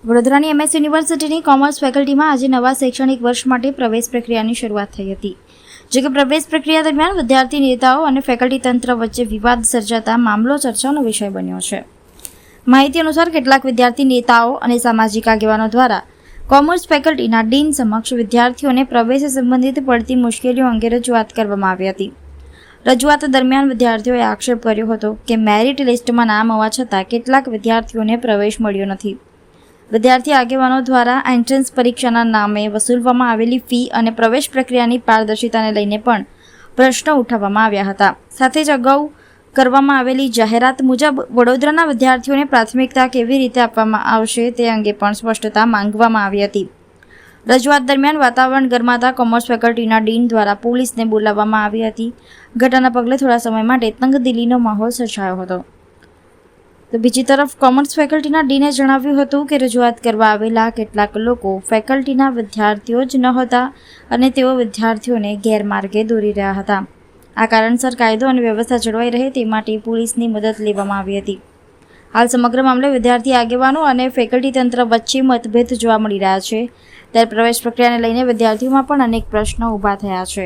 વડોદરાની MS યુનિવર્સિટીની commerce ફેકલ્ટીમાં આજે નવા શૈક્ષણિક વર્ષ માટે પ્રવેશ પ્રક્રિયાની શરૂઆત થઈ હતી. જો કે પ્રવેશ પ્રક્રિયા દરમિયાન વિદ્યાર્થી નેતાઓ અને ફેકલ્ટી તંત્ર વચ્ચે વિવાદ સર્જાતા મામલો ચર્ચાનો વિષય બન્યો છે. માહિતી અનુસાર કેટલાક વિદ્યાર્થી નેતાઓ અને સામાજિક આગેવાનો દ્વારા કોમર્સ ફેકલ્ટીના ડીન સમક્ષ વિદ્યાર્થીઓને પ્રવેશ સંબંધિત પડતી મુશ્કેલીઓ અંગે રજૂઆત કરવામાં આવી હતી. રજૂઆત દરમિયાન વિદ્યાર્થીઓએ આક્ષેપ કર્યો હતો કે મેરિટ લિસ્ટમાં નામ હોવા છતાં કેટલાક વિદ્યાર્થીઓને પ્રવેશ મળ્યો નથી. વિદ્યાર્થી આગેવાનો દ્વારા એન્ટ્રન્સ પરીક્ષાના નામે વસૂલવામાં આવેલી ફી અને પ્રવેશ પ્રક્રિયાની પારદર્શિતાને લઈને પણ પ્રશ્નો ઉઠાવવામાં આવ્યા હતા. સાથે જ અગાઉ કરવામાં આવેલી જાહેરાત મુજબ વડોદરાના વિદ્યાર્થીઓને પ્રાથમિકતા કેવી રીતે આપવામાં આવશે તે અંગે પણ સ્પષ્ટતા માંગવામાં આવી હતી. રજૂઆત દરમિયાન વાતાવરણ ગરમાતા કોમર્સ ફેકલ્ટીના ડીન દ્વારા પોલીસને બોલાવવામાં આવી હતી. ઘટનાના પગલે થોડા સમય માટે તંગદિલીનો માહોલ સર્જાયો હતો. તો બીજી તરફ કોમર્સ ફેકલ્ટીના ડીને જણાવ્યું હતું કે રજૂઆત કરવા આવેલા કેટલાક લોકો ફેકલ્ટીના વિદ્યાર્થીઓ જ નહોતા અને તેઓ વિદ્યાર્થીઓને ગેરમાર્ગે દોરી રહ્યા હતા. આ કારણસર કાયદો અને વ્યવસ્થા જળવાઈ રહે તે માટે પોલીસની મદદ લેવામાં આવી હતી. હાલ સમગ્ર મામલે વિદ્યાર્થી આગેવાનો અને ફેકલ્ટી તંત્ર વચ્ચે મતભેદ જોવા મળી રહ્યા છે. ત્યારે પ્રવેશ પ્રક્રિયાને લઈને વિદ્યાર્થીઓમાં પણ અનેક પ્રશ્નો ઊભા થયા છે.